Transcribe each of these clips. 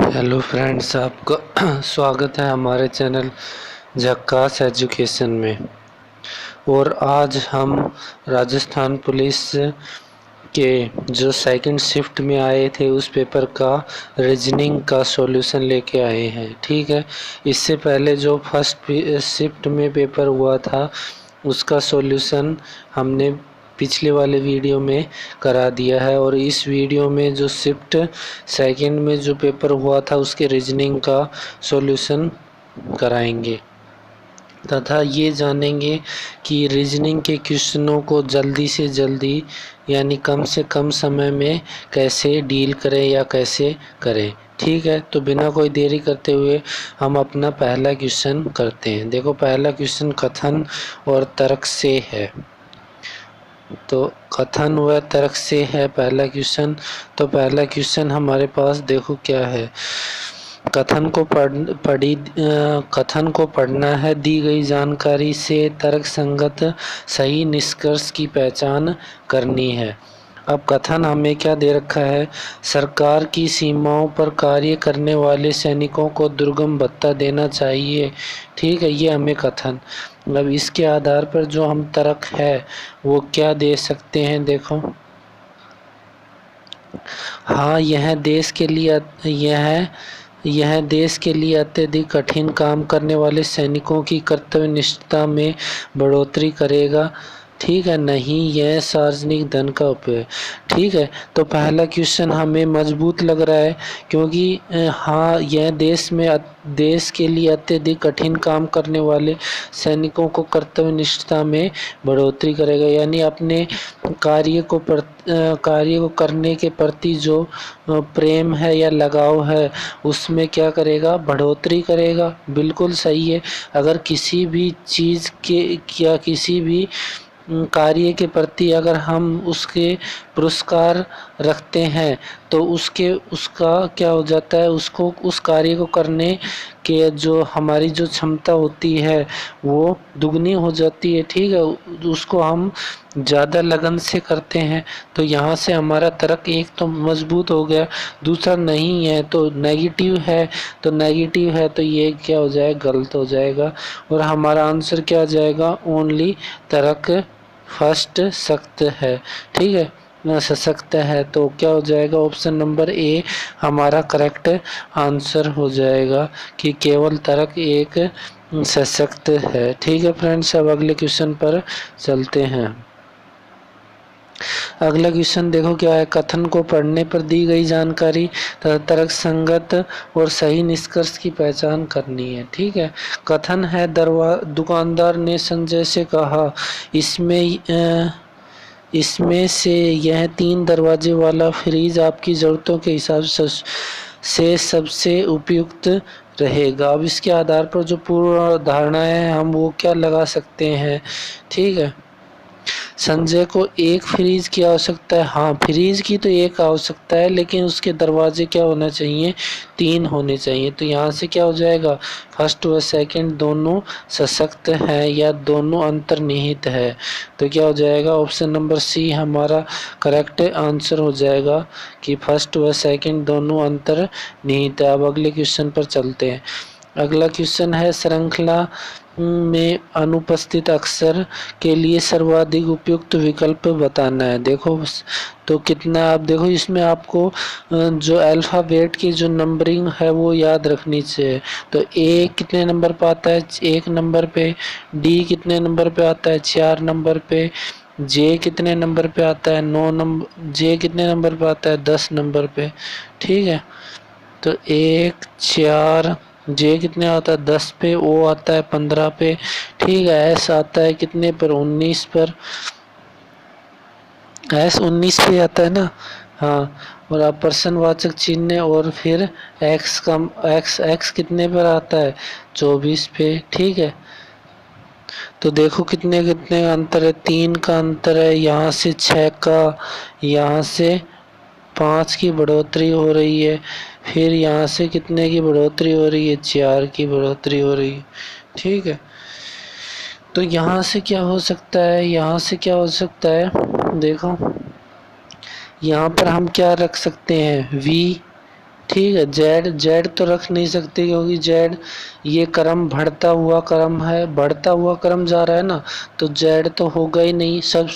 Hello friends, आपका स्वागत है हमारे चैनल झक्कास एजुकेशन में। और आज हम राजस्थान पुलिस के जो सेकंड शिफ्ट में आए थे उस पेपर का रीजनिंग का सॉल्यूशन लेके आए हैं। ठीक है, इससे पहले जो फर्स्ट शिफ्ट में पेपर हुआ था उसका सॉल्यूशन हमने पिछले वाले वीडियो में करा दिया है, और इस वीडियो में जो शिफ्ट सेकंड में जो पेपर हुआ था उसके रीजनिंग का सॉल्यूशन कराएंगे तथा ये जानेंगे कि रीजनिंग के क्वेश्चनों को जल्दी से जल्दी यानी कम से कम समय में कैसे डील करें या कैसे करें। ठीक है, तो बिना कोई देरी करते हुए हम अपना पहला क्वेश्चन करते हैं। देखो, पहला क्वेश्चन कथन और तर्क से है। तो कथन व तर्क से है पहला क्वेश्चन। तो पहला क्वेश्चन हमारे पास देखो क्या है। कथन को पढ़ना है। दी गई जानकारी से तर्क संगत सही निष्कर्ष की पहचान करनी है। अब कथन हमें क्या दे रखा है, सरकार की सीमाओं पर कार्य करने वाले सैनिकों को दुर्गम भत्ता देना चाहिए। ठीक है, ये हमें कथन। अब इसके आधार पर जो हम तर्क है वो क्या दे सकते हैं। देखो, हाँ, यह देश के लिए अत्यधिक कठिन काम करने वाले सैनिकों की कर्तव्यनिष्ठता में बढ़ोतरी करेगा। ठीक है, नहीं, यह सार्वजनिक धन का उपयोग। ठीक है, तो पहला क्वेश्चन हमें मजबूत लग रहा है, क्योंकि हाँ, यह देश के लिए अत्यधिक कठिन काम करने वाले सैनिकों को कर्तव्यनिष्ठता में बढ़ोतरी करेगा, यानी अपने कार्य को करने के प्रति जो प्रेम है या लगाव है उसमें क्या करेगा, बढ़ोतरी करेगा। बिल्कुल सही है। अगर किसी भी चीज़ के या किसी भी कार्य के प्रति अगर हम उसके पुरस्कार रखते हैं तो उसका क्या हो जाता है, उसको उस कार्य को करने के जो हमारी जो क्षमता होती है वो दुगनी हो जाती है। ठीक है, उसको हम ज़्यादा लगन से करते हैं। तो यहाँ से हमारा तर्क एक तो मजबूत हो गया, दूसरा नहीं है तो नेगेटिव है। तो नेगेटिव है तो ये क्या हो जाएगा, गलत हो जाएगा। और हमारा आंसर क्या आ जाएगा, ओनली तर्क फर्स्ट सख्त है। ठीक है, सशक्त है, तो क्या हो जाएगा, ऑप्शन नंबर ए हमारा करेक्ट आंसर हो जाएगा कि केवल तर्क एक सशक्त है। ठीक है फ्रेंड्स, अब अगले क्वेश्चन पर चलते हैं। अगला क्वेश्चन देखो क्या है। कथन को पढ़ने पर दी गई जानकारी तथा तर्क संगत और सही निष्कर्ष की पहचान करनी है। ठीक है, कथन है, दुकानदार ने संजय से कहा, इसमें से यह 3 दरवाजे वाला फ्रिज आपकी ज़रूरतों के हिसाब से सबसे उपयुक्त रहेगा। अब इसके आधार पर जो पूर्व धारणा है हम वो क्या लगा सकते हैं। ठीक है, संजय को एक फ्रिज की आवश्यकता है। हाँ, फ्रिज की तो एक आवश्यकता है, लेकिन उसके दरवाजे क्या होना चाहिए, 3 होने चाहिए। तो यहाँ से क्या हो जाएगा, फर्स्ट व सेकंड दोनों सशक्त है या दोनों अंतर्निहित है। तो क्या हो जाएगा, ऑप्शन नंबर सी हमारा करेक्ट आंसर हो जाएगा कि फर्स्ट व सेकंड दोनों अंतर्निहित है। अब अगले क्वेश्चन पर चलते हैं। अगला क्वेश्चन है, श्रृंखला में अनुपस्थित अक्षर के लिए सर्वाधिक उपयुक्त विकल्प बताना है। देखो, तो कितना आप देखो, इसमें आपको जो अल्फ़ाबेट की जो नंबरिंग है वो याद रखनी चाहिए। तो ए कितने नंबर पे आता है, 1 नंबर पे। डी कितने नंबर पे आता है, 4 नंबर पे। जे कितने नंबर पे आता है, 9 नंबर। जे कितने नंबर पे आता है, 10 नंबर पे। ठीक है, तो 1 4 जे कितने आता है, 10 पे। ओ आता है 15 पे। ठीक है, एस आता है कितने पर, 19 पर। एस 19 पे आता है ना। हाँ, और अब प्रश्नवाचक चिन्ह और फिर एक्स कितने पर आता है, 24 पे। ठीक है, तो देखो कितने कितने का अंतर है, 3 का अंतर है, यहाँ से 6 का, यहाँ से 5 की बढ़ोतरी हो रही है, फिर यहाँ से कितने की बढ़ोतरी हो रही है, 4 की बढ़ोतरी हो रही है। ठीक है, तो यहाँ से क्या हो सकता है, यहाँ से क्या हो सकता है, देखो यहाँ पर हम क्या रख सकते हैं, v ठीक है। जेड जेड तो रख नहीं सकते क्योंकि जेड ये क्रम बढ़ता हुआ क्रम है, बढ़ता हुआ क्रम जा रहा है ना, तो जेड तो होगा ही नहीं। सब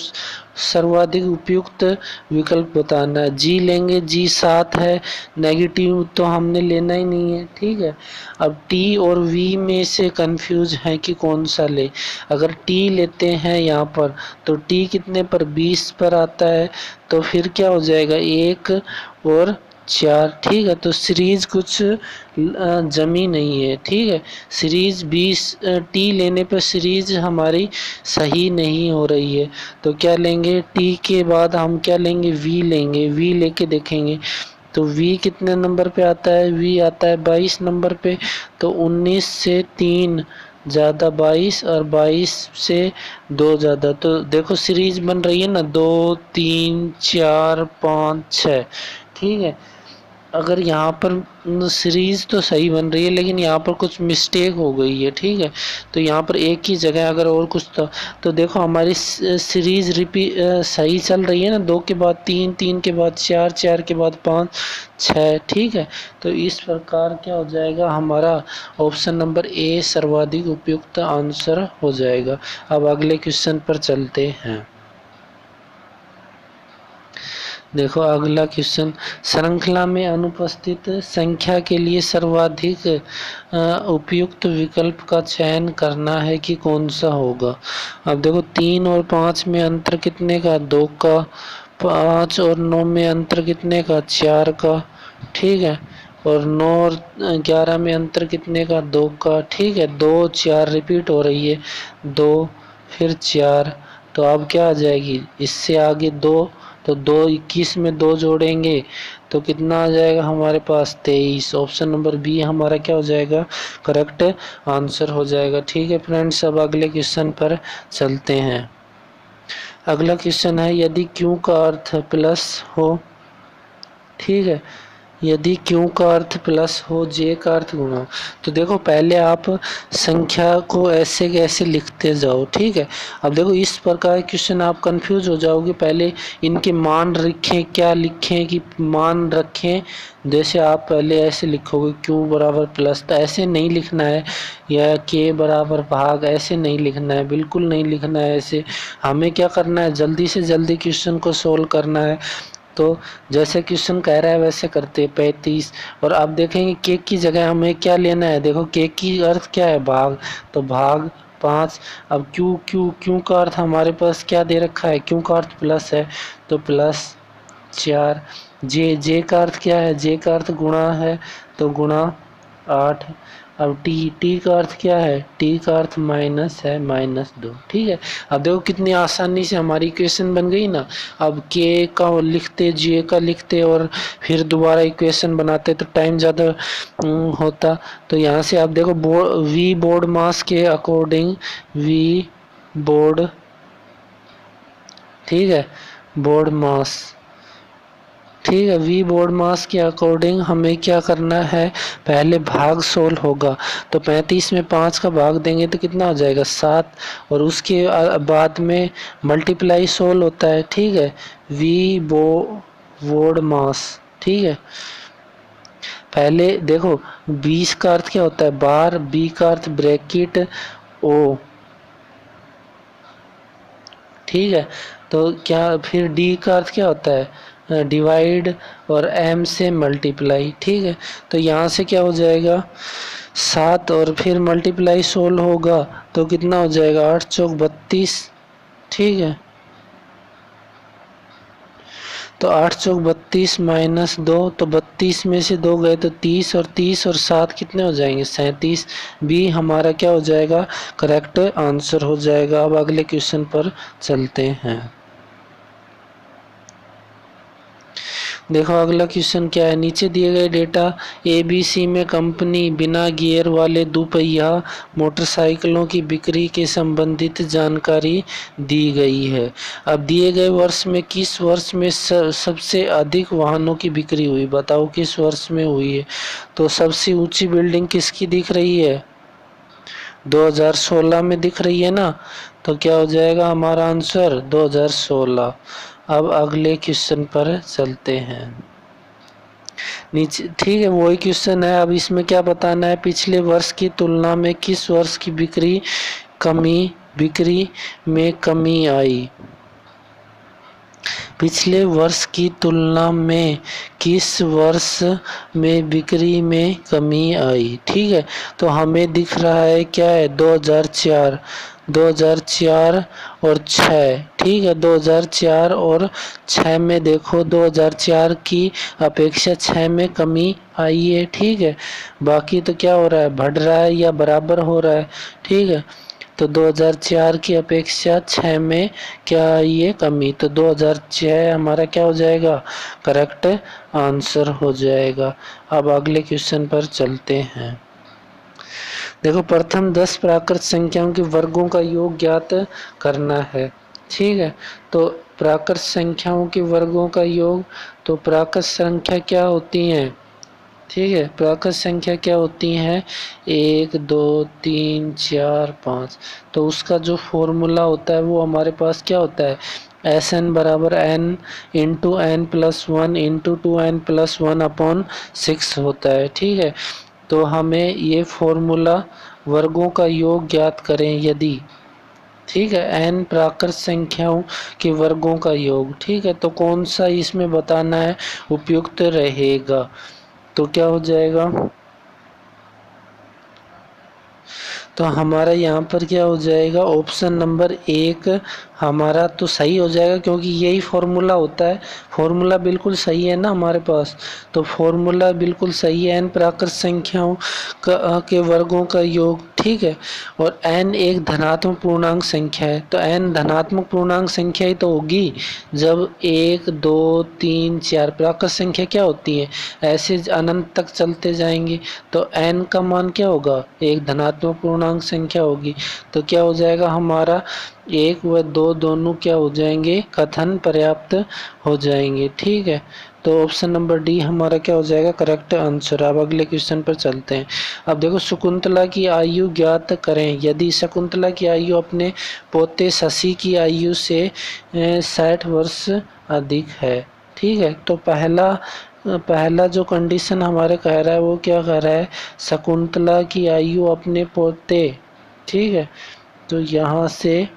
सर्वाधिक उपयुक्त विकल्प बताना है। जी लेंगे, जी 7 है, नेगेटिव तो हमने लेना ही नहीं है। ठीक है। अब टी और वी में से कंफ्यूज है कि कौन सा ले। अगर टी लेते हैं यहाँ पर तो टी कितने पर 20 पर आता है, तो फिर क्या हो जाएगा 1 और 4। ठीक है। तो सीरीज कुछ जमी नहीं है। ठीक है। सीरीज 20 टी लेने पर सीरीज हमारी सही नहीं हो रही है, तो क्या लेंगे टी के बाद हम क्या लेंगे वी लेंगे। वी लेके देखेंगे तो v कितने नंबर पे आता है, v आता है 22 नंबर पे। तो 19 से 3 ज़्यादा 22 और 22 से 2 ज़्यादा, तो देखो सीरीज बन रही है ना 2 3 4 5 6। ठीक है। अगर यहाँ पर सीरीज तो सही बन रही है लेकिन यहाँ पर कुछ मिस्टेक हो गई है। ठीक है। तो यहाँ पर एक ही जगह अगर और कुछ था तो देखो हमारी सीरीज सही चल रही है ना, 2 के बाद 3, 3 के बाद 4, 4 के बाद 5, 6। ठीक है। तो इस प्रकार क्या हो जाएगा हमारा ऑप्शन नंबर ए सर्वाधिक उपयुक्त आंसर हो जाएगा। अब अगले क्वेश्चन पर चलते हैं। देखो अगला क्वेश्चन, श्रृंखला में अनुपस्थित संख्या के लिए सर्वाधिक उपयुक्त विकल्प का चयन करना है कि कौन सा होगा। अब देखो 3 और 5 में अंतर कितने का, 2 का। 5 और 9 में अंतर कितने का, 4 का। ठीक है। और 9 और 11 में अंतर कितने का, 2 का। ठीक है। 2 4 रिपीट हो रही है, 2 फिर 4। तो अब क्या आ जाएगी इससे आगे 2, तो 2 21 में 2 जोड़ेंगे तो कितना आ जाएगा हमारे पास 23। ऑप्शन नंबर बी हमारा क्या हो जाएगा करेक्ट आंसर हो जाएगा। ठीक है फ्रेंड्स, अब अगले क्वेश्चन पर चलते हैं। अगला क्वेश्चन है यदि क्यू का अर्थ प्लस हो। ठीक है। यदि क्यू का अर्थ प्लस हो, जे का अर्थ गुणा हो, तो देखो पहले आप संख्या को ऐसे कैसे लिखते जाओ। ठीक है। अब देखो इस प्रकार क्वेश्चन आप कंफ्यूज हो जाओगे, पहले इनके मान रखें, क्या लिखें कि मान रखें। जैसे आप पहले ऐसे लिखोगे क्यू बराबर प्लस, तो ऐसे नहीं लिखना है, या के बराबर भाग, ऐसे नहीं लिखना है, बिल्कुल नहीं लिखना है ऐसे। हमें क्या करना है जल्दी से जल्दी क्वेश्चन को सोल्व करना है। तो जैसे क्वेश्चन कह रहा है वैसे करते 35। और आप देखेंगे के की जगह हमें क्या लेना है, देखो के की अर्थ क्या है भाग, तो भाग 5। अब क्यू क्यू क्यू का अर्थ हमारे पास क्या दे रखा है, क्यू का अर्थ प्लस है तो प्लस 4। जे जे का अर्थ क्या है, जे का अर्थ गुणा है तो गुणा 8। अब टी टी का अर्थ क्या है, टी का अर्थ माइनस है, -2। ठीक है। अब देखो कितनी आसानी से हमारी इक्वेशन बन गई ना। अब के का लिखते, जे का लिखते और फिर दोबारा इक्वेशन बनाते तो टाइम ज़्यादा होता। तो यहाँ से आप देखो वी बोर्ड मास के अकॉर्डिंग, वी बोर्ड, ठीक है, बोर्ड मास, ठीक है, वी बोर्ड मास के अकॉर्डिंग हमें क्या करना है, पहले भाग सोल्व होगा। तो 35 में 5 का भाग देंगे तो कितना हो जाएगा 7, और उसके बाद में मल्टीप्लाई सोल्व होता है। ठीक है। वी बोर्ड मास, ठीक है। पहले देखो 20 का अर्थ क्या होता है बार, बी का अर्थ ब्रैकेट, ओ, ठीक है। तो क्या फिर डी का अर्थ क्या होता है डिवाइड, और एम से मल्टीप्लाई। ठीक है। तो यहाँ से क्या हो जाएगा 7, और फिर मल्टीप्लाई सोल्व होगा तो कितना हो जाएगा 8 चौक 32। ठीक है। तो 8 चौक 32 -2, तो 32 में से 2 गए तो 30, और 30 और 7 कितने हो जाएंगे 37। बी हमारा क्या हो जाएगा करेक्ट आंसर हो जाएगा। अब अगले क्वेश्चन पर चलते हैं। देखो अगला क्वेश्चन क्या है, नीचे दिए गए डेटा ABC में कंपनी बिना गियर वाले दोपहिया मोटरसाइकिलों की बिक्री के संबंधित जानकारी दी गई है। अब दिए गए वर्ष में किस वर्ष में सबसे अधिक वाहनों की बिक्री हुई, बताओ किस वर्ष में हुई है। तो सबसे ऊंची बिल्डिंग किसकी दिख रही है, 2016 में दिख रही है ना, तो क्या हो जाएगा हमारा आंसर 2016। अब अगले क्वेश्चन पर चलते हैं। नीचे, ठीक है, वही क्वेश्चन है। अब इसमें क्या बताना है, पिछले वर्ष की तुलना में किस वर्ष की बिक्री में कमी आई। पिछले वर्ष की तुलना में किस वर्ष में बिक्री में कमी आई। ठीक है, तो हमें दिख रहा है क्या है, 2004 और 6। ठीक है, 2004 और 6 में देखो 2004 की अपेक्षा 6 में कमी आई है। ठीक है, बाकी तो क्या हो रहा है, बढ़ रहा है या बराबर हो रहा है। ठीक है, तो 2004 की अपेक्षा 6 में क्या आई है, कमी। तो 2006 हमारा क्या हो जाएगा, करेक्ट आंसर हो जाएगा। अब अगले क्वेश्चन पर चलते हैं। देखो, प्रथम 10 प्राकृत संख्याओं के वर्गों का योग ज्ञात करना है। ठीक है, तो प्राकृत संख्याओं के वर्गों का योग, तो प्राकृत संख्या क्या होती हैं। ठीक है, प्राकृत संख्या क्या होती हैं, 1 2 3 4 5। तो उसका जो फॉर्मूला होता है वो हमारे पास क्या होता है, Sn बराबर n into n plus 1 into 2n plus 1 upon 6 होता है। ठीक है, तो हमें ये फॉर्मूला वर्गों का योग ज्ञात करें यदि, ठीक है, n प्राकृत संख्याओं के वर्गों का योग। ठीक है, तो कौन सा इसमें बताना है उपयुक्त रहेगा, तो क्या हो जाएगा, तो हमारा यहाँ पर क्या हो जाएगा, ऑप्शन नंबर 1 हमारा तो सही हो जाएगा, क्योंकि यही फॉर्मूला होता है। फॉर्मूला बिल्कुल सही है ना हमारे पास, तो फॉर्मूला बिल्कुल सही है, n प्राकृत संख्याओं के वर्गों का योग। ठीक है, और n एक धनात्मक पूर्णांक संख्या है, तो n धनात्मक पूर्णांक संख्या ही तो होगी जब 1 2 3 4 प्राकृत संख्या क्या होती है, ऐसे अनंत तक चलते जाएंगे, तो n का मान क्या होगा, एक धनात्मक पूर्णांक संख्या होगी। तो क्या हो जाएगा हमारा, 1 व 2 दोनों क्या हो जाएंगे, कथन पर्याप्त हो जाएंगे। ठीक है, तो ऑप्शन नंबर डी हमारा क्या हो जाएगा, करेक्ट आंसर। अब अगले क्वेश्चन पर चलते हैं। अब देखो, शकुंतला की आयु ज्ञात करें यदि शकुंतला की आयु अपने पोते शशि की आयु से 60 वर्ष अधिक है। ठीक है, तो पहला जो कंडीशन हमारे कह रहा है वो क्या कह रहा है, शकुंतला की आयु अपने पोते। ठीक है, तो यहाँ से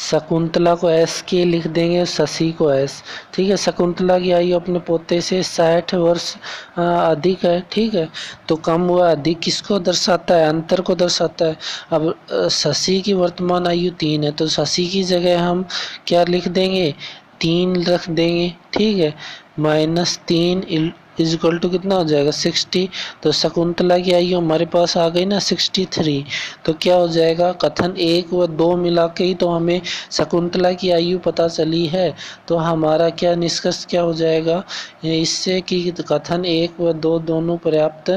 शकुंतला को एस के लिख देंगे, शशि को एस। ठीक है, शकुंतला की आयु अपने पोते से 60 वर्ष अधिक है। ठीक है, तो कम हुआ अधिक किसको दर्शाता है, अंतर को दर्शाता है। अब शशि की वर्तमान आयु 3 है, तो शशि की जगह हम क्या लिख देंगे, 3 रख देंगे। ठीक है, -3 इज इक्वल टू कितना हो जाएगा, 60। तो शकुंतला की आयु हमारे पास आ गई ना 63। तो क्या हो जाएगा, कथन 1 व 2 मिला के ही तो हमें शकुंतला की आयु पता चली है। तो हमारा क्या निष्कर्ष क्या हो जाएगा इससे, कि कथन 1 व 2 दोनों पर्याप्त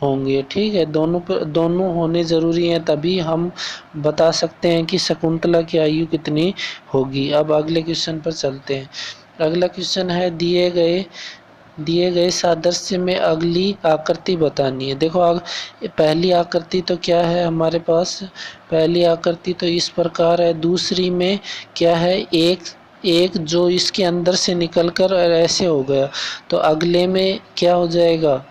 होंगे। ठीक है, दोनों होने ज़रूरी हैं, तभी हम बता सकते हैं कि शकुंतला की आयु कितनी होगी। अब अगले क्वेश्चन पर चलते हैं। अगला क्वेश्चन है, दिए गए सादृश्य में अगली आकृति बतानी है। देखो, पहली आकृति तो क्या है हमारे पास, पहली आकृति तो इस प्रकार है, दूसरी में क्या है, एक जो इसके अंदर से निकलकर ऐसे हो गया, तो अगले में क्या हो जाएगा।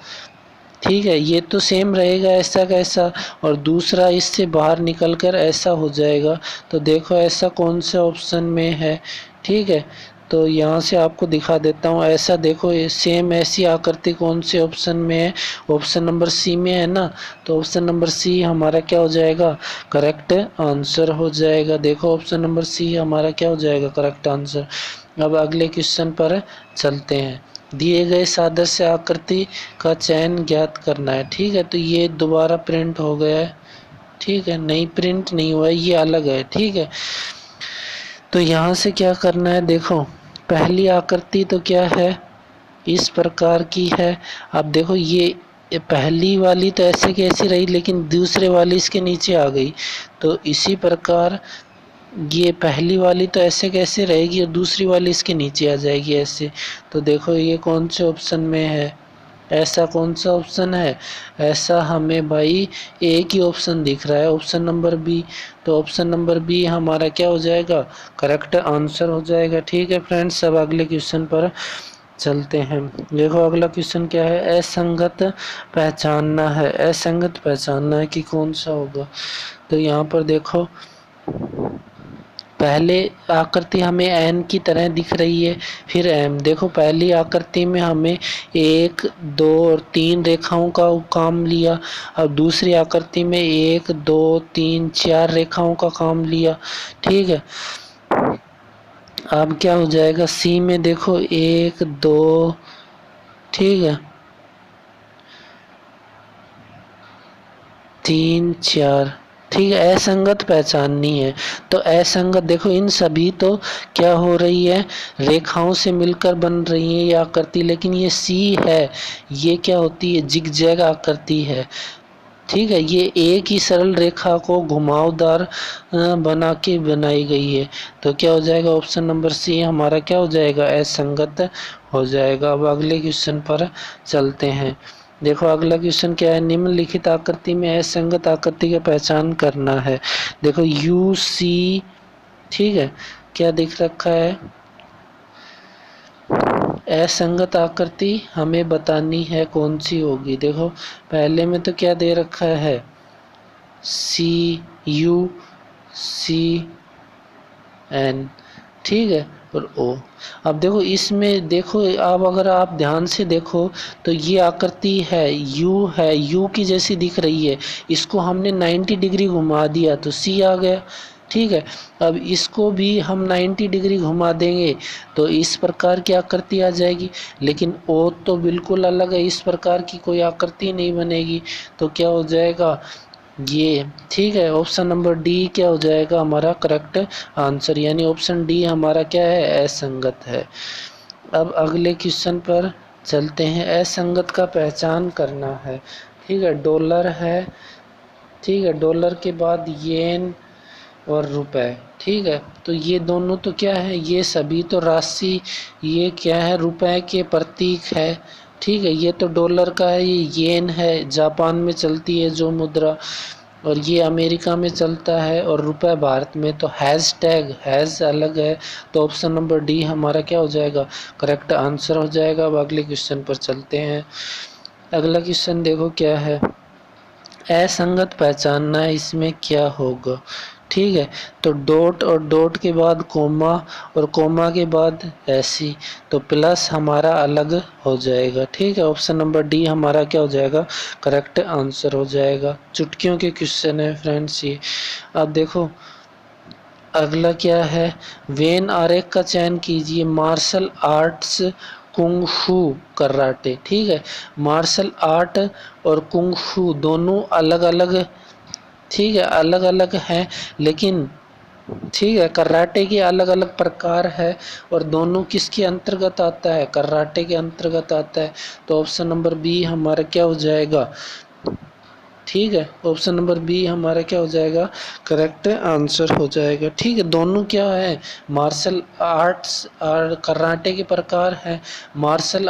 ठीक है, ये तो सेम रहेगा ऐसा कैसा, और दूसरा इससे बाहर निकलकर ऐसा हो जाएगा। तो देखो ऐसा कौन से ऑप्शन में है। ठीक है, तो यहाँ से आपको दिखा देता हूँ, ऐसा देखो सेम ऐसी आकृति कौन से ऑप्शन में है, ऑप्शन नंबर सी में है ना, तो ऑप्शन नंबर सी हमारा क्या हो जाएगा, करेक्ट आंसर हो जाएगा। देखो ऑप्शन नंबर सी हमारा क्या हो जाएगा, करेक्ट आंसर। अब अगले क्वेश्चन पर चलते हैं। दिए गए सादृश्य आकृति का चयन ज्ञात करना है। ठीक है, तो ये दोबारा प्रिंट हो गया है। ठीक है, नहीं प्रिंट नहीं हुआ है, ये अलग है। ठीक है, तो यहाँ से क्या करना है, देखो पहली आकृति तो क्या है, इस प्रकार की है। अब देखो ये पहली वाली तो ऐसे कैसी रही, लेकिन दूसरे वाली इसके नीचे आ गई, तो इसी प्रकार ये पहली वाली तो ऐसे कैसे रहेगी और दूसरी वाली इसके नीचे आ जाएगी ऐसे। तो देखो ये कौन से ऑप्शन में है, ऐसा कौन सा ऑप्शन है, ऐसा हमें भाई एक ही ऑप्शन दिख रहा है, ऑप्शन नंबर बी। तो ऑप्शन नंबर बी हमारा क्या हो जाएगा, करेक्ट आंसर हो जाएगा। ठीक है फ्रेंड्स, अब अगले क्वेश्चन पर चलते हैं। देखो अगला क्वेश्चन क्या है, असंगत पहचानना है। असंगत पहचानना है कि कौन सा होगा। तो यहाँ पर देखो पहले आकृति हमें एन की तरह दिख रही है, फिर एम। देखो पहली आकृति में हमें 1 2 और 3 रेखाओं का काम लिया। अब दूसरी आकृति में 1 2 3 4 रेखाओं का काम लिया। ठीक है, अब क्या हो जाएगा, सी में देखो 1 2, ठीक है, 3 4, ठीक है, असंगत पहचाननी है। तो असंगत देखो इन सभी तो क्या हो रही है, रेखाओं से मिलकर बन रही है ये आकृति, लेकिन ये सी है, ये क्या होती है, जिगजैग आकृति है। ठीक है, ये एक ही सरल रेखा को घुमावदार बना के बनाई गई है। तो क्या हो जाएगा, ऑप्शन नंबर सी हमारा क्या हो जाएगा, असंगत हो जाएगा। अब अगले क्वेश्चन पर चलते हैं। देखो अगला क्वेश्चन क्या है, निम्नलिखित आकृति में असंगत आकृति की पहचान करना है। देखो यू सी, ठीक है, क्या दिख रखा है, असंगत आकृति हमें बतानी है कौन सी होगी। देखो पहले में तो क्या दे रखा है, सी यू सी एन, ठीक है, और ओ। अब देखो इसमें देखो, अब अगर आप ध्यान से देखो तो ये आकृति है, यू की जैसी दिख रही है, इसको हमने 90 डिग्री घुमा दिया तो सी आ गया। ठीक है, अब इसको भी हम 90 डिग्री घुमा देंगे तो इस प्रकार की आकृति आ जाएगी, लेकिन ओ तो बिल्कुल अलग है, इस प्रकार की कोई आकृति नहीं बनेगी। तो क्या हो जाएगा ये, ठीक है, ऑप्शन नंबर डी क्या हो जाएगा हमारा करेक्ट आंसर, यानी ऑप्शन डी हमारा क्या है, असंगत है। अब अगले क्वेश्चन पर चलते हैं। असंगत का पहचान करना है। ठीक है, डॉलर है, ठीक है, डॉलर के बाद येन और रुपए। ठीक है, तो ये दोनों तो क्या है, ये सभी तो राशि, ये क्या है, रुपए के प्रतीक है। ठीक है, ये तो डॉलर का है, ये येन है, जापान में चलती है जो मुद्रा, और ये अमेरिका में चलता है, और रुपए भारत में। तो हैशटैग हैज अलग है, तो ऑप्शन नंबर डी हमारा क्या हो जाएगा, करेक्ट आंसर हो जाएगा। अब अगले क्वेश्चन पर चलते हैं। अगला क्वेश्चन देखो क्या है, असंगत पहचानना है, इसमें क्या होगा। ठीक है, तो डॉट और डॉट के बाद कोमा और कोमा के बाद ऐसी, तो प्लस हमारा अलग हो जाएगा। ठीक है, ऑप्शन नंबर डी हमारा क्या हो जाएगा, करेक्ट आंसर हो जाएगा। चुटकियों के क्वेश्चन है फ्रेंड्स ये। अब देखो अगला क्या है, वेन आरेख का चयन कीजिए। मार्शल आर्ट्स, कुंग फू, कराटे। ठीक है, मार्शल आर्ट और कुंग फू दोनों अलग अलग, ठीक है, अलग अलग हैं, लेकिन ठीक है कराटे के अलग अलग प्रकार है, और दोनों किसके अंतर्गत आता है, कराटे के अंतर्गत आता है। तो ऑप्शन नंबर बी हमारा क्या हो जाएगा, ठीक है, ऑप्शन नंबर बी हमारा क्या हो जाएगा, करेक्ट आंसर हो जाएगा। ठीक है, दोनों क्या है, मार्शल आर्ट्स और कराटे के प्रकार है। मार्शल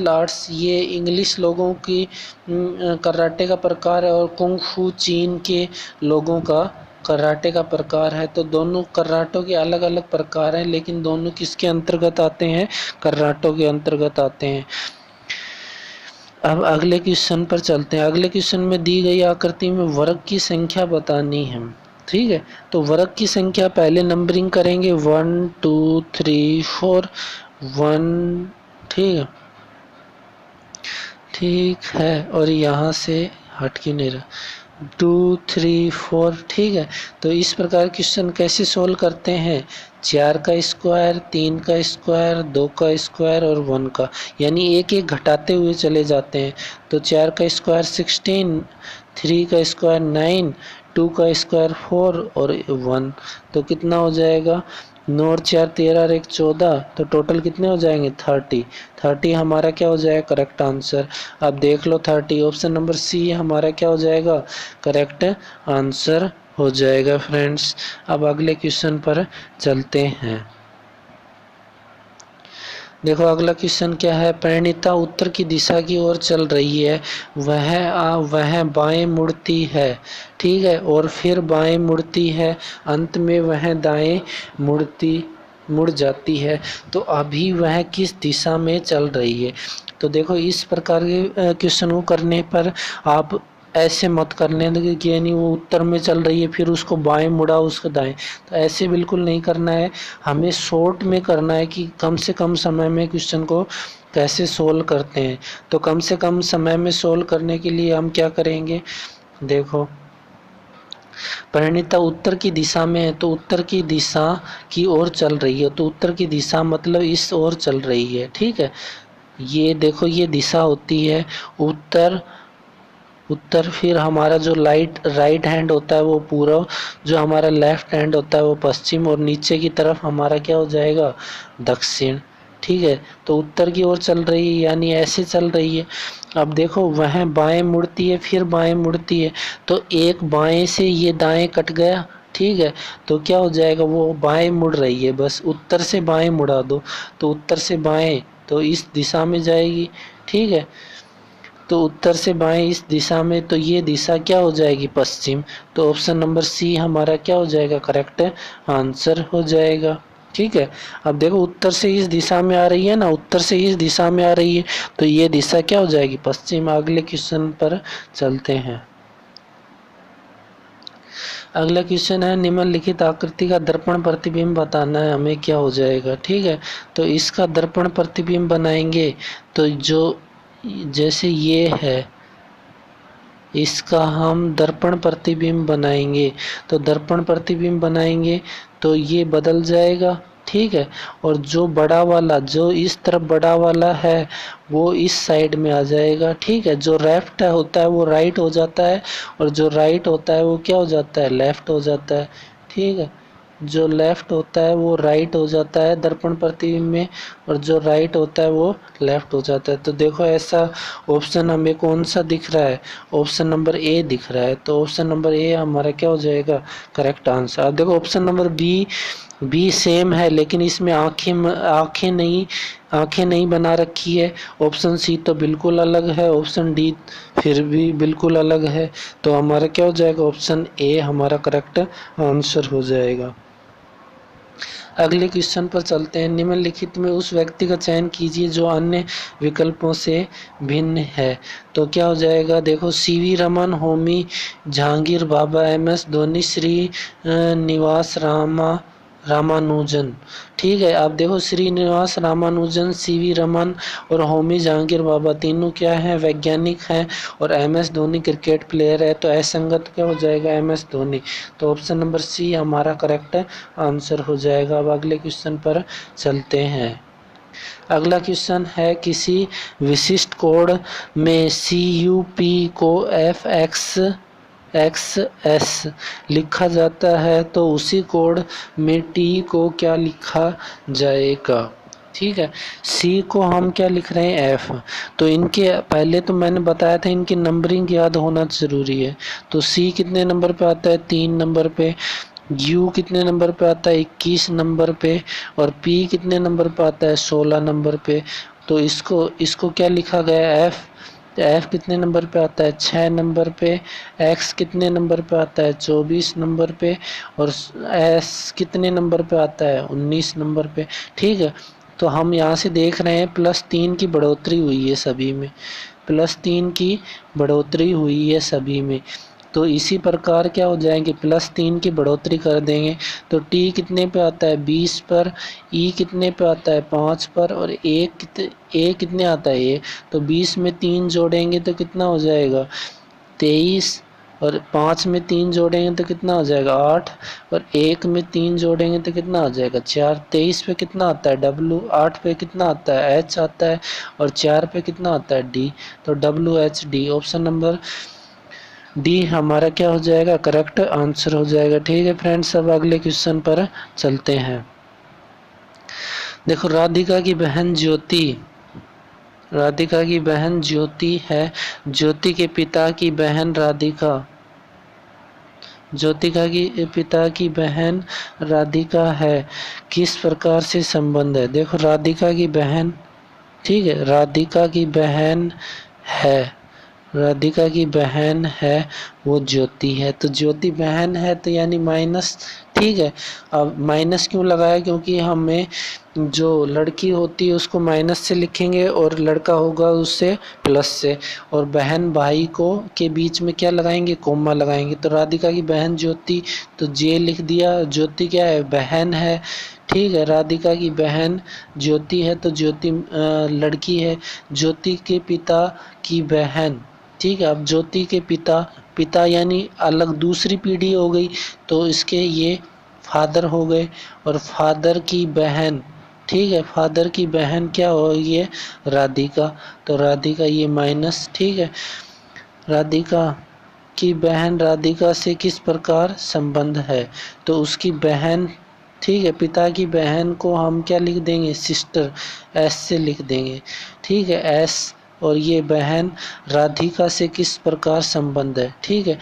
आर्ट्स ये इंग्लिश लोगों की कराटे का प्रकार है, और कुंग फू चीन के लोगों का कराटे का प्रकार है। तो दोनों कराटों के अलग अलग प्रकार हैं, लेकिन दोनों किसके अंतर्गत आते हैं, कराटों के अंतर्गत आते हैं। अब अगले क्वेश्चन पर चलते हैं। अगले क्वेश्चन में दी गई आकृति में वर्ग की संख्या बतानी है। ठीक है, तो वर्ग की संख्या पहले नंबरिंग करेंगे 1 2 3 4 1, ठीक है, ठीक है, और यहाँ से हट के नहीं रहा 2 3 4, ठीक है। तो इस प्रकार क्वेश्चन कैसे सोल्व करते हैं, 4 का स्क्वायर, 3 का स्क्वायर, 2 का स्क्वायर और 1 का, यानी एक एक घटाते हुए चले जाते हैं। तो 4 का स्क्वायर 16, 3 का स्क्वायर 9, 2 का स्क्वायर 4 और 1, तो कितना हो जाएगा, 9 और 4 13 और 1 14, तो टोटल कितने हो जाएंगे 30 हमारा क्या हो जाएगा, करेक्ट आंसर। अब देख लो 30, ऑप्शन नंबर सी हमारा क्या हो जाएगा, करेक्ट आंसर हो जाएगा फ्रेंड्स। अब अगले क्वेश्चन पर चलते हैं। देखो अगला क्वेश्चन क्या है, परिणीता उत्तर की दिशा की ओर चल रही है, वह बाएं मुड़ती है। ठीक है, और फिर बाएं मुड़ती है, अंत में वह दाएं मुड़ती मुड़ जाती है, तो अभी वह किस दिशा में चल रही है। तो देखो इस प्रकार के क्वेश्चन को करने पर आप ऐसे मत करने देंगे कि यानी वो उत्तर में चल रही है फिर उसको बाएं मुड़ा उसको दाएं, तो ऐसे बिल्कुल नहीं करना है। हमें शॉर्ट में करना है कि कम से कम समय में क्वेश्चन को कैसे सोल्व करते हैं। तो कम से कम समय में सोल्व करने के लिए हम क्या करेंगे, देखो परिणीता उत्तर की दिशा में है, तो उत्तर की दिशा की ओर चल रही है, तो उत्तर की दिशा मतलब इस ओर चल रही है। ठीक है, ये देखो ये दिशा होती है उत्तर, उत्तर फिर हमारा जो राइट हैंड होता है वो पूर्व, जो हमारा लेफ्ट हैंड होता है वो पश्चिम, और नीचे की तरफ हमारा क्या हो जाएगा, दक्षिण। ठीक है, तो उत्तर की ओर चल रही है यानी ऐसे चल रही है। अब देखो वह बाएं मुड़ती है फिर बाएं मुड़ती है, तो एक बाएं से ये दाएं कट गया। ठीक है, तो क्या हो जाएगा, वो बाएं मुड़ रही है, बस उत्तर से बाएं मुड़ा दो, तो उत्तर से बाएं तो इस दिशा में जाएगी। ठीक है, तो उत्तर से बाएं इस दिशा में, तो ये दिशा क्या हो जाएगी, पश्चिम। तो ऑप्शन नंबर सी हमारा क्या हो जाएगा, करेक्ट आंसर हो जाएगा। ठीक है, अब देखो उत्तर से इस दिशा में आ रही है ना, उत्तर से इस दिशा में आ रही है, तो ये दिशा क्या हो जाएगी, पश्चिम। अगले क्वेश्चन पर चलते हैं। अगला क्वेश्चन है निम्नलिखित आकृति का दर्पण प्रतिबिंब बताना है, हमें क्या हो जाएगा। ठीक है, तो इसका दर्पण प्रतिबिंब बनाएंगे, तो जो जैसे ये है इसका हम दर्पण प्रतिबिंब बनाएंगे, तो दर्पण प्रतिबिंब बनाएंगे तो ये बदल जाएगा। ठीक है, और जो बड़ा वाला, जो इस तरफ बड़ा वाला है वो इस साइड में आ जाएगा। ठीक है, जो लेफ्ट होता है वो राइट हो जाता है, और जो राइट होता है वो क्या हो जाता है, लेफ्ट हो जाता है। ठीक है, जो लेफ्ट होता है वो राइट हो जाता है दर्पण प्रतिबिंब में, और जो राइट होता है वो लेफ्ट हो जाता है। तो देखो ऐसा ऑप्शन हमें कौन सा दिख रहा है, ऑप्शन नंबर ए दिख रहा है, तो ऑप्शन नंबर ए हमारा क्या हो जाएगा, करेक्ट आंसर। अब देखो ऑप्शन नंबर बी सेम है, लेकिन इसमें आंखें नहीं बना रखी है। ऑप्शन सी तो बिल्कुल अलग है, ऑप्शन डी फिर भी बिल्कुल अलग है, तो हमारा क्या हो जाएगा, ऑप्शन ए हमारा करेक्ट आंसर हो जाएगा। अगले क्वेश्चन पर चलते हैं। निम्नलिखित में उस व्यक्ति का चयन कीजिए जो अन्य विकल्पों से भिन्न है, तो क्या हो जाएगा, देखो सीवी रमन, होमी जहांगीर, बाबा MS धोनी, श्री निवास रामानुजन। ठीक है, आप देखो श्रीनिवास रामानुजन, सीवी रमन और होमी जहांगीर बाबा तीनों क्या हैं, वैज्ञानिक हैं, और MS धोनी क्रिकेट प्लेयर है, तो असंगत क्या हो जाएगा, MS धोनी। तो ऑप्शन नंबर सी हमारा करेक्ट आंसर हो जाएगा। अब अगले क्वेश्चन पर चलते हैं। अगला क्वेश्चन है किसी विशिष्ट कोड में CUP को FXS लिखा जाता है, तो उसी कोड में T को क्या लिखा जाएगा। ठीक है, C को हम क्या लिख रहे हैं, F, तो इनके पहले तो मैंने बताया था इनकी नंबरिंग याद होना जरूरी है। तो C कितने नंबर पे आता है, 3 नंबर पे, U कितने नंबर पे आता है, 21 नंबर पे, और P कितने नंबर पे आता है, 16 नंबर पे। तो इसको क्या लिखा गया है, F, तो F कितने नंबर पे आता है, 6 नंबर पे, X कितने नंबर पे आता है, 24 नंबर पे, और S कितने नंबर पे आता है, 19 नंबर पे। ठीक है, तो हम यहाँ से देख रहे हैं +3 की बढ़ोतरी हुई है सभी में, +3 की बढ़ोतरी हुई है सभी में। तो इसी प्रकार क्या हो जाएंगे, +3 की बढ़ोतरी कर देंगे, तो T कितने पे आता है, 20 पर, E कितने पे आता है, 5 पर, और A कितने आता है, A, तो 20 में 3 जोड़ेंगे तो कितना हो जाएगा, 23, और 5 में 3 जोड़ेंगे तो कितना हो जाएगा, 8, और 1 में 3 जोड़ेंगे तो कितना हो जाएगा, 4। 23 पे कितना आता है, W, 8 पे कितना आता है, H आता है, और 4 पे कितना आता है, D, तो WHD ऑप्शन नंबर डी हमारा क्या हो जाएगा, करेक्ट आंसर हो जाएगा। ठीक है फ्रेंड्स, अब अगले क्वेश्चन पर चलते हैं। देखो राधिका की बहन ज्योति है, ज्योति के पिता की बहन राधिका, ज्योतिका की पिता की बहन राधिका है, किस प्रकार से संबंध है। देखो राधिका की बहन, ठीक है, राधिका की बहन है, राधिका की बहन है वो ज्योति है, तो ज्योति बहन है तो यानी माइनस। ठीक है, अब माइनस क्यों लगाया, क्योंकि हमें जो लड़की होती है उसको माइनस से लिखेंगे और लड़का होगा उससे प्लस से, और बहन भाई को के बीच में क्या लगाएंगे, कोमा लगाएंगे। तो राधिका की बहन ज्योति, तो जे लिख दिया, ज्योति क्या है, बहन है। ठीक है, राधिका की बहन ज्योति है तो ज्योति लड़की है। ज्योति के पिता की बहन, ठीक है, अब ज्योति के पिता यानी अलग दूसरी पीढ़ी हो गई, तो इसके ये फादर हो गए। और फादर की बहन, ठीक है, फादर की बहन क्या हो, ये राधिका, तो राधिका ये माइनस। ठीक है, राधिका की बहन राधिका से किस प्रकार संबंध है, तो उसकी बहन, ठीक है, पिता की बहन को हम क्या लिख देंगे, सिस्टर, एस से लिख देंगे। ठीक है, एस, और ये बहन राधिका से किस प्रकार संबंध है। ठीक है,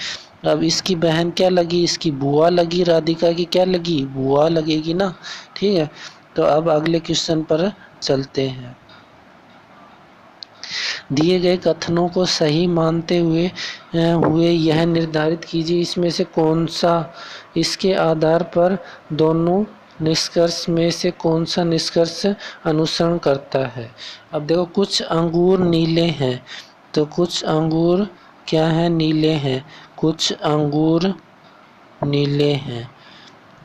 अब इसकी बहन क्या लगी, इसकी बुआ लगी, राधिका की क्या लगी, बुआ लगेगी ना। ठीक है, तो अब अगले क्वेश्चन पर चलते हैं। दिए गए कथनों को सही मानते हुए यह निर्धारित कीजिए इसमें से कौन सा, इसके आधार पर दोनों निष्कर्ष में से कौन सा निष्कर्ष अनुसरण करता है। अब देखो, कुछ अंगूर नीले हैं, तो कुछ अंगूर क्या हैं, नीले हैं, कुछ अंगूर नीले हैं।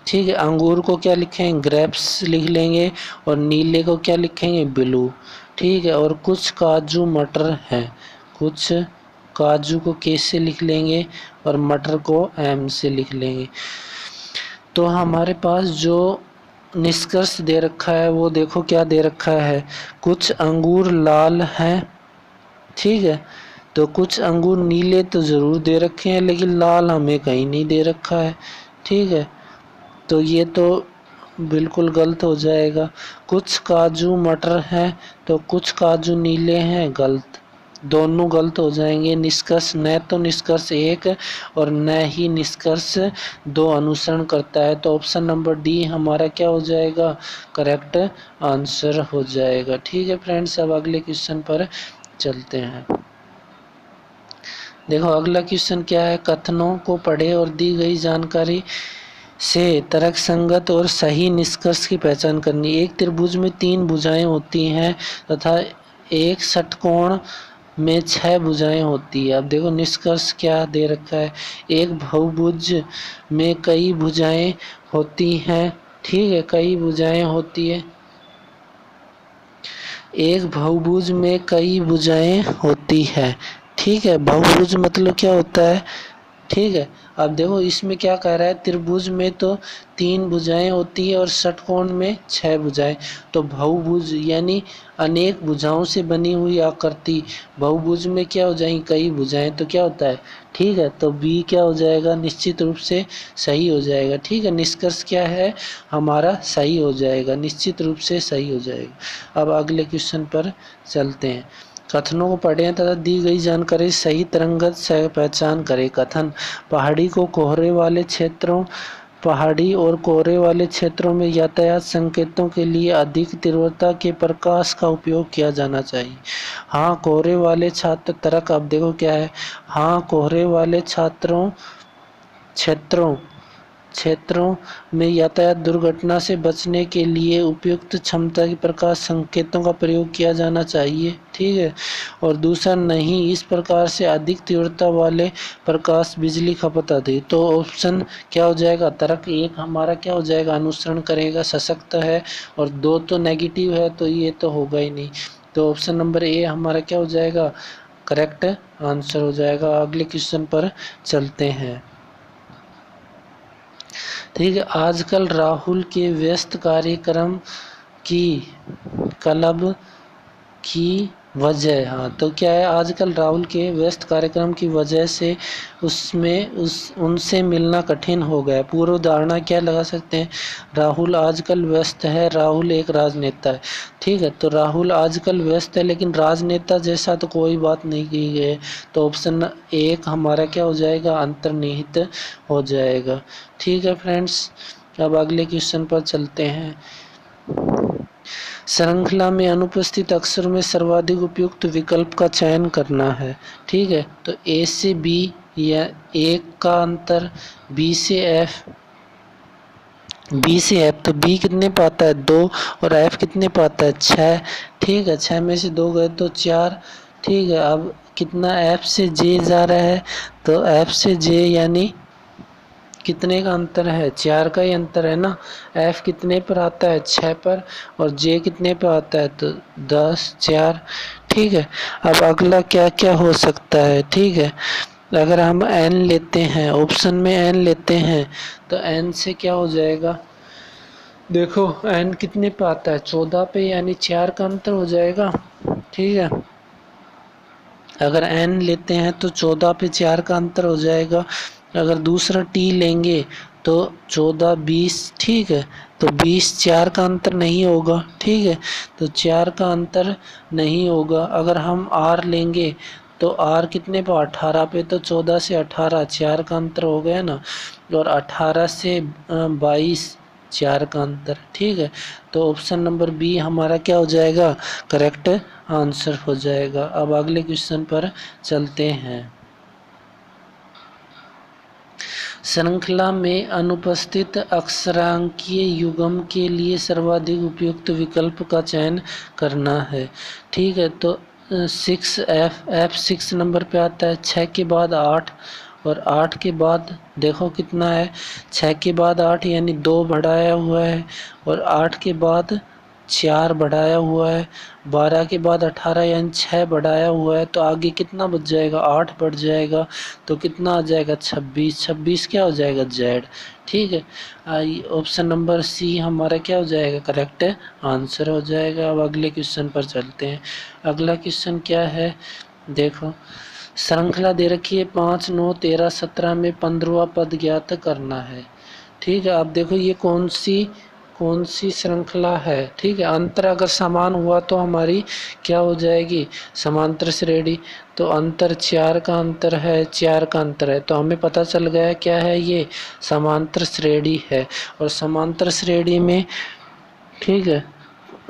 ठीक है, अंगूर को क्या लिखेंगे, ग्रेप्स लिख लेंगे, और नीले को क्या लिखेंगे, ब्लू। ठीक है, और कुछ काजू मटर हैं, कुछ काजू को के से लिख लेंगे और मटर को एम से लिख लेंगे। तो हमारे पास जो निष्कर्ष दे रखा है वो देखो क्या दे रखा है, कुछ अंगूर लाल हैं। ठीक है, तो कुछ अंगूर नीले तो ज़रूर दे रखे हैं, लेकिन लाल हमें कहीं नहीं दे रखा है। ठीक है, तो ये तो बिल्कुल गलत हो जाएगा। कुछ काजू मटर हैं, तो कुछ काजू नीले हैं, गलत, दोनों गलत हो जाएंगे। निष्कर्ष न तो निष्कर्ष एक और न ही निष्कर्ष दो अनुसरण करता है, तो ऑप्शन नंबर डी हमारा क्या हो जाएगा, करेक्ट आंसर हो जाएगा। ठीक है फ्रेंड्स, अब अगले क्वेश्चन पर चलते हैं। देखो अगला क्वेश्चन क्या है, कथनों को पढ़े और दी गई जानकारी से तर्कसंगत और सही निष्कर्ष की पहचान करनी। एक त्रिभुज में 3 भुजाएं होती हैं तथा एक षटकोण में 6 भुजाएं होती है। अब देखो निष्कर्ष क्या दे रखा है, एक बहुभुज में कई भुजाएं होती हैं। ठीक है, कई भुजाएं होती है, एक बहुभुज में कई भुजाएं होती है। ठीक है, बहुभुज मतलब क्या होता है। ठीक है, अब देखो इसमें क्या कह रहा है, त्रिभुज में तो 3 भुजाएं होती है और षटकोण में 6 भुजाएं, तो बहुभुज यानी अनेक भुजाओं से बनी हुई आकृति, बहुभुज में क्या हो जाएंगी, कई भुजाएं, तो क्या होता है। ठीक है, तो बी क्या हो जाएगा, निश्चित रूप से सही हो जाएगा। ठीक है, निष्कर्ष क्या है हमारा, सही हो जाएगा, निश्चित रूप से सही हो जाएगा। अब अगले क्वेश्चन पर चलते हैं। कथनों को पढ़ें तथा दी गई जानकारी सही तरंगत से पहचान करें। कथन, पहाड़ी और कोहरे वाले क्षेत्रों में यातायात संकेतों के लिए अधिक तीव्रता के प्रकाश का उपयोग किया जाना चाहिए। हाँ, कोहरे वाले छात्र तर्क, अब देखो क्या है, हाँ कोहरे वाले क्षेत्रों में यातायात दुर्घटना से बचने के लिए उपयुक्त क्षमता के प्रकाश संकेतों का प्रयोग किया जाना चाहिए। ठीक है, और दूसरा नहीं, इस प्रकार से अधिक तीव्रता वाले प्रकाश बिजली खपत अधिक, तो ऑप्शन क्या हो जाएगा, तर्क एक हमारा क्या हो जाएगा, अनुसरण करेगा, सशक्त है, और 2 तो नेगेटिव है, तो ये तो होगा ही नहीं, तो ऑप्शन नंबर ए हमारा क्या हो जाएगा, करेक्ट आंसर हो जाएगा। अगले क्वेश्चन पर चलते हैं। ठीक है, आजकल राहुल के व्यस्त कार्यक्रम की क्लब की वजह, हाँ तो क्या है, आजकल राहुल के व्यस्त कार्यक्रम की वजह से उनसे मिलना कठिन हो गया। पूर्व धारणा क्या लगा सकते हैं, राहुल आजकल व्यस्त है, राहुल एक राजनेता है। ठीक है, तो राहुल आजकल व्यस्त है, लेकिन राजनेता जैसा तो कोई बात नहीं की गई है, तो ऑप्शन एक हमारा क्या हो जाएगा, अंतर्निहित हो जाएगा। ठीक है फ्रेंड्स, अब अगले क्वेश्चन पर चलते हैं। श्रृंखला में अनुपस्थित अक्षरों में सर्वाधिक उपयुक्त विकल्प का चयन करना है। ठीक है, तो ए से बी या ए का अंतर, बी से एफ, तो बी कितने पाता है 2 और एफ कितने पाता है 6। ठीक है, 6 में से 2 गए तो 4। ठीक है, अब कितना एफ से जे जा रहा है, तो एफ से जे यानी कितने का अंतर है, 4 का ही अंतर है ना। एफ कितने पर आता है 6 पर, और जे कितने पर आता है तो 10 4। ठीक है, अब अगला क्या क्या हो सकता है। ठीक है, अगर हम n लेते हैं, ऑप्शन में n लेते हैं, तो n से क्या हो जाएगा, देखो n कितने पे आता है 14 पे, यानी 4 का अंतर हो जाएगा। ठीक है, अगर n लेते हैं तो 14 पे 4 का अंतर हो जाएगा। अगर दूसरा t लेंगे तो 14 20। ठीक है, तो 20 4 का अंतर नहीं होगा। ठीक है, तो 4 का अंतर नहीं होगा। अगर हम r लेंगे तो r कितने पे 18 पे, तो 14 से 18 4 का अंतर हो गया ना, और 18 से 22 4 का अंतर। ठीक है, तो ऑप्शन नंबर बी हमारा क्या हो जाएगा, करेक्ट आंसर हो जाएगा। अब अगले क्वेश्चन पर चलते हैं। श्रृंखला में अनुपस्थित अक्षरांकीय युग्म के लिए सर्वाधिक उपयुक्त विकल्प का चयन करना है। ठीक है, तो 6 6 नंबर पे आता है, 6 के बाद 8, और 8 के बाद देखो कितना है, 6 के बाद 8 यानी 2 बढ़ाया हुआ है, और 8 के बाद 4 बढ़ाया हुआ है, 12 के बाद 18 यानी 6 बढ़ाया हुआ है, तो आगे कितना बच जाएगा, 8 बढ़ जाएगा, तो कितना आ जाएगा 26। 26 क्या हो जाएगा जेड। ठीक है, ऑप्शन नंबर सी हमारा क्या हो जाएगा, करेक्ट आंसर हो जाएगा। अब अगले क्वेश्चन पर चलते हैं। अगला क्वेश्चन क्या है, देखो श्रृंखला दे रखी है 5 9 13 17 में 15वां पद ज्ञात करना है। ठीक है, अब देखो ये कौन सी श्रृंखला है। ठीक है, अंतर अगर समान हुआ तो हमारी क्या हो जाएगी, समांतर श्रेणी। तो अंतर 4 का अंतर है, 4 का अंतर है, तो हमें पता चल गया क्या है, ये समांतर श्रेणी है। और समांतर श्रेणी में, ठीक है,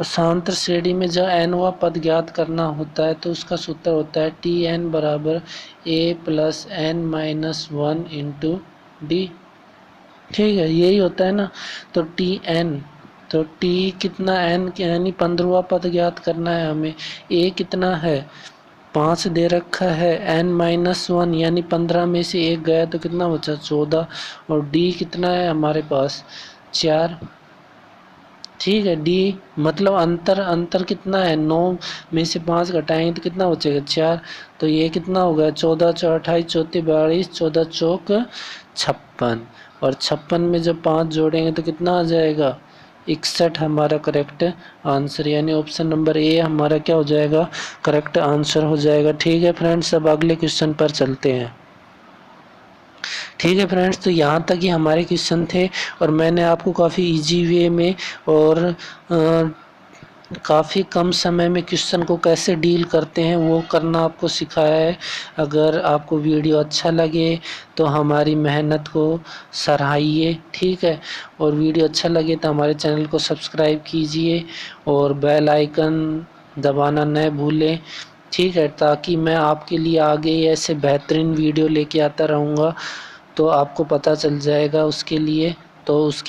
समांतर श्रेणी में जब nवां पद ज्ञात करना होता है तो उसका सूत्र होता है Tn बराबर a plus n minus 1 into D. ठीक है, यही होता है ना। तो Tn, तो T कितना n यानी 15वां पद ज्ञात करना है हमें। a कितना है 5 दे रखा है, n माइनस 1 यानी 15 में से 1 गया तो कितना बचा 14, और d कितना है हमारे पास 4। ठीक है, डी मतलब अंतर कितना है, 9 में से 5 घटाएंगे तो कितना बचेगा 4, तो ये कितना होगा 14 4 28 34 42 14 चौक 56, और 56 में जब 5 जोड़ेंगे तो कितना आ जाएगा 61 हमारा करेक्ट आंसर, यानी ऑप्शन नंबर ए हमारा क्या हो जाएगा, करेक्ट आंसर हो जाएगा। ठीक है फ्रेंड्स, अब अगले क्वेश्चन पर चलते हैं। ठीक है फ्रेंड्स, तो यहाँ तक ही हमारे क्वेश्चन थे, और मैंने आपको काफ़ी इजी वे में और काफ़ी कम समय में क्वेश्चन को कैसे डील करते हैं वो करना आपको सिखाया है। अगर आपको वीडियो अच्छा लगे तो हमारी मेहनत को सराहिए। ठीक है, और वीडियो अच्छा लगे तो हमारे चैनल को सब्सक्राइब कीजिए और बेल आइकन दबाना न भूलें। ठीक है, ताकि मैं आपके लिए आगे ऐसे बेहतरीन वीडियो लेके आता रहूँगा, तो आपको पता चल जाएगा। उसके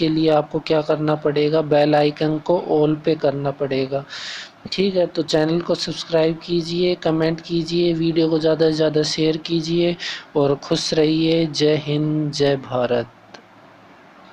लिए आपको क्या करना पड़ेगा, बेल आइकन को ऑल पे करना पड़ेगा। ठीक है, तो चैनल को सब्सक्राइब कीजिए, कमेंट कीजिए, वीडियो को ज़्यादा से ज़्यादा शेयर कीजिए और खुश रहिए। जय हिंद, जय भारत।